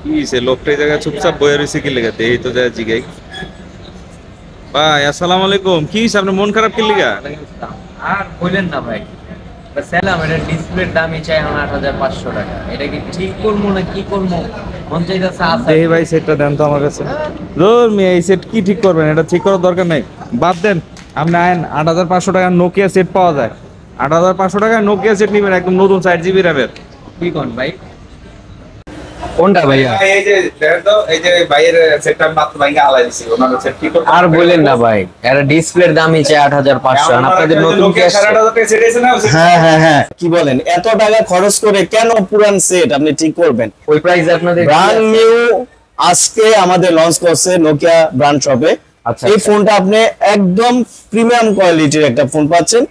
কি সে লোকটা এই জায়গায় চুপচাপ বয়ে রয়েছে কি লেগাতে এই তো যায় জিগাই। ভাই আসসালামু আলাইকুম, কি হইছে আপনার মন খারাপ কি লিগা? আর বললেন না ভাই, সেলাম এটা ডিসপ্লের দামই চাই আমার ৮৫০০ টাকা। এটা কি ঠিক করবো না কি করবো, মন চাইতেছে আছে। এই ভাই সেটটা দেন তো আমার কাছে। ধুর মিয়া, এই সেট কি ঠিক করবেন? এটা ঠিক করার দরকার নাই, বাদ দেন। আপনি আইন ৮৫০০ টাকা নোকিয়া সেট পাওয়া যায়। ৮৫০০ টাকায় নোকিয়া সেট নিবেন, একদম নতুন 4 জিবি র্যামের। কি কোন ভাই? কোনটা ভাইয়া? এই যে দেখেন তো, এই যে ভাইয়ের সেটটা মাত্র ভাইঙ্গা আলাই দিছি, ওনার সেট কি করতে আর বললেন না ভাই, এটা ডিসপ্লের দামই চাই ৮৫০০। আর আপনাদের নতুন কি আসছে? ৮৫০০ টাকা সেট আছে না? হ্যাঁ হ্যাঁ হ্যাঁ, কি বলেন, এত টাকা খরচ করে কেন পুরান সেট আপনি ঠিক করবেন? ওই প্রাইসে আপনাদের ব্র্যান্ড নিউ আজকে আমাদের লঞ্চ করছে নোকিয়া ব্র্যান্ড শপে। আচ্ছা, এই আচ্ছা। ফোনটা আপনি একদম প্রিমিয়াম কোয়ালিটির একটা ফোন পাচ্ছেন।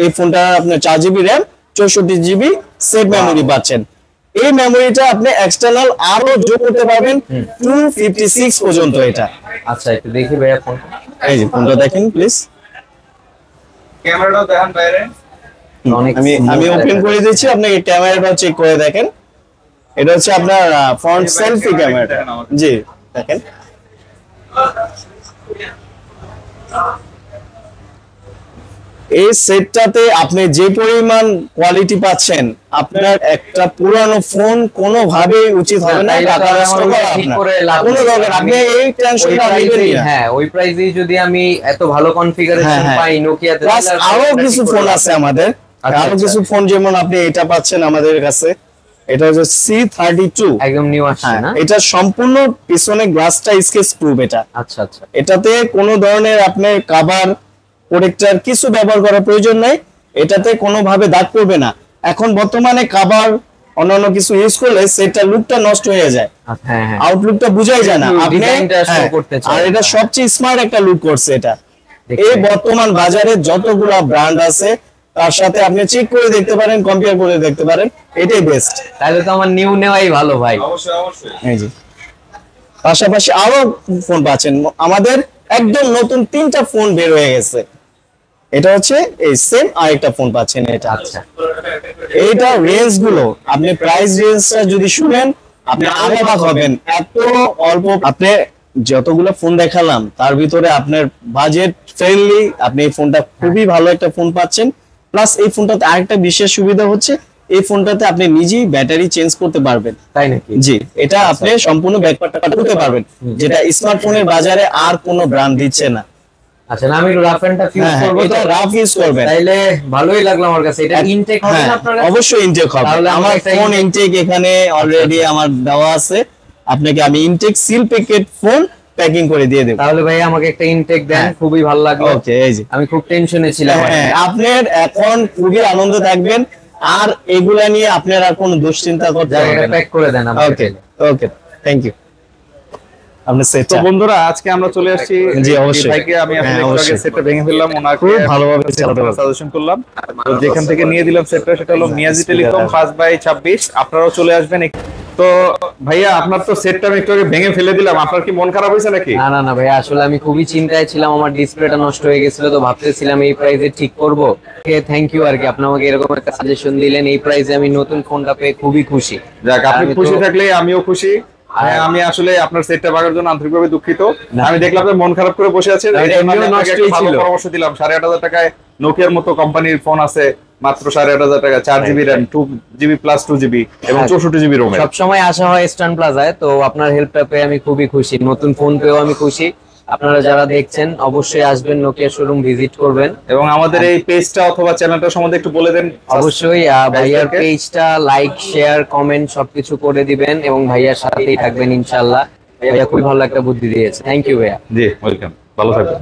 এই ফোনটা আপনি 4 GB RAM, 64 GB set memory পাচ্ছেন। এই মেমোরিটা আপনি এক্সটার্নাল আরো যোগ করতে পারবেন 256 পর্যন্ত। এটা আচ্ছা, একটু দেখি ভাইয়া ফোন। এই যে ফোনটা দেখেন প্লিজ। ক্যামেরাটাও দেখেন বাইরে। অনেক আমি আমি smooth ওপেন দেখা করে যাচ্ছে। দিচ্ছি, আপনাকে ক্যামেরাটা চেক করে দেখেন। এটা হচ্ছে আপনার ফ্রন্ট সেলফি ক্যামেরাটা। জি দেখেন, এই সেটটাতে আপনি যে পরিমাণ কোয়ালিটি পাচ্ছেন, আপনার একটা পুরানো ফোন কোনোভাবেই উচিত হবে না তাইলে তো টাকা আর নষ্ট আমার করা ঠিক আপনার। করে লাভ কোনো নেই। দরকার, আপনি এই ওই টেনশনটা নেবেন প্রাইসেই, না। হ্যাঁ ওই প্রাইসেই যদি আমি এত ভালো কনফিগারেশন পাই নোকিয়াতে, প্লাস আরো কিছু ফোন আছে আমাদের। আচ্ছা, আরো আচ্ছা। কিছু ফোন, যেমন আপনি এটা পাচ্ছেন আমাদের কাছে। এটা হচ্ছে C32। একদম নিউ আসছে না? এটা সম্পূর্ণ পিছনে গ্লাসটা স্কেচ প্রুফ। এটা আচ্ছা আচ্ছা। এটাতে কোনো ধরনের আপনার কভার প্রোটেক্টর কিছু ব্যবহার করার প্রয়োজন নাই। এটাতে কোনোভাবে দাগ পড়বে না। এখন বর্তমানে কভার অন্যান্য কিছু ইউজ করলে সেটার লুকটা নষ্ট হয়ে যায়, আচ্ছা, হ্যাঁ হ্যাঁ। আউটলুকটা বুঝাই যায় না। একটু আপনি ডিজাইনটা show হ্যাঁ, করতে চাই। আর এটা সবচেয়ে স্মার্ট একটা লুক করছে এটা। দেখতে। এই বর্তমান বাজারে যতগুলা ব্র্যান্ড আছে তার সাথে আপনি চেক করে দেখতে পারেন, কম্পেয়ার করে দেখতে পারেন, এটাই বেস্ট। তাহলে তো আমার নিউ নেওয়াই ভালো ভাই। অবশ্যই অবশ্যই। এই যে পাশাপাশি আরো ফোন পাচ্ছেন। আমাদের একদম নতুন 3টা ফোন বের হয়ে গেছে। এটা হচ্ছে এই সেম আরেকটা ফোন পাচ্ছেন এটা। আচ্ছা। এইটা রেঞ্জ গুলো আপনি প্রাইস রেঞ্জটা যদি শুনেন আপনি আরো অবাক হবেন। এত অল্প, আপনি যতগুলো ফোন দেখালাম তার ভিতরে আপনার বাজেট ফ্রেন্ডলি, আপনি এই ফোনটা খুবই ভালো একটা ফোন পাচ্ছেন। প্লাস এই ফোনটাতে আরেকটা বিশেষ সুবিধা হচ্ছে, এই ফোনটাতে আপনি নিজেই ব্যাটারি চেঞ্জ করতে পারবেন। তাই নাকি? জি, এটা আপনি সম্পূর্ণ ব্যাকপার্টটা করতে পারবেন, যেটা স্মার্টফোনের বাজারে আর কোনো ব্র্যান্ড দিচ্ছে না। আচ্ছা, না আমি একটু রাফ এন্ড টাফ ইউজ হ্যাঁ, করব, এটা তো রাফ ইউজ করবেন। তাইলে ভালোই লাগলো আমার কাছে। এটা ইনটেক হবে হ্যাঁ, না আপনার কাছে? অবশ্যই ইনটেক হবে। তাহলে আমার আমার একটা ফোন ইনটেক এখানে অলরেডি আমার দেওয়া আছে। আপনাকে আমি intact seal packet phone packing করে দিয়ে দেব। তাহলে ভাই আমাকে একটা ইনটেক দেন, হ্যাঁ। খুবই ভালো লাগলো। ওকে, এই যে আমি খুব টেনশনে ছিলাম। হ্যাঁ, আপনার এখন খুবই আনন্দ থাকবেন, আর এগুলা নিয়ে আপনার আর কোনো দুশ্চিন্তা করতে যারা হবে এটা না। প্যাক করে দেন আমাকে। ওকে ওকে, থ্যাংক ইউ। আপনি সেট তো বন্ধুরা, আজকে আমরা চলে আসছি। জি, অবশ্যই। এই ভাইকে আমি আসলে হ্যাঁ, একটু আগে অবশ্যই। সেটটা ভেঙে ফেললাম, ওনাকে খুব ভালোভাবে চালাতে পারবেন। সাজেশন করলাম। তো যেখান থেকে নিয়ে দিলাম সেটটা, সেটা হলো মিয়াজি টেলিকম 5/26। আপনারাও চলে আসবেন। তো ভাইয়া, আপনার তো সেটটা আমি একটু আগে ভেঙে ফেলে দিলাম, আপনার কি মন খারাপ হয়েছে নাকি? না না না ভাই, আসলে আমি খুবই চিন্তায় ছিলাম, আমার ডিসপ্লেটা নষ্ট হয়ে গেছিল, তো ভাবতেছিলাম এই প্রাইসে ঠিক করব। থ্যাংক ইউ আর কি, আপনি আমাকে এরকম একটা সাজেশন দিলেন। এই প্রাইসে আমি নতুন ফোনটা পেয়ে খুবই খুশি। যাক, আপনি আমি তো- খুশি থাকলে আমিও খুশি। আমি আসলে আপনার সেটটা ভাগার জন্য আন্তরিকভাবে দুঃখিত। আমি দেখলাম যে মন খারাপ করে বসে আছেন, না, এই জন্য এমনিও আমি আপনাকে নষ্টই একটা ভালো ছিল। পরামর্শ দিলাম। 8,500 টাকায় নোকিয়ার মতো কোম্পানির ফোন আছে, মাত্র 8,500 টাকা, 4 GB RAM, 2 GB plus 2 GB এবং 64 জিবি রোম। সবসময় আসা হয় স্টান প্লাজায়, তো আপনার হেল্পটা পেয়ে আমি খুবই খুশি, নতুন ফোন পেয়েও আমি খুশি। আপনারা যারা দেখছেন অবশ্যই আসবেন, নোকিয়া শোরুম ভিজিট করবেন। এবং আমাদের এই পেজটা অথবা চ্যানেলটা সম্বন্ধে একটু বলে দেন। অবশ্যই ভাইয়ার পেজটা লাইক শেয়ার কমেন্ট সবকিছু করে দিবেন, এবং ভাইয়ার সাথেই থাকবেন ইনশাআল্লাহ। ভাইয়া খুবই ভালো একটা বুদ্ধি দিয়েছে। থ্যাংক ইউ ভাইয়া। জি, ওয়েলকাম, ভালো থাকবেন।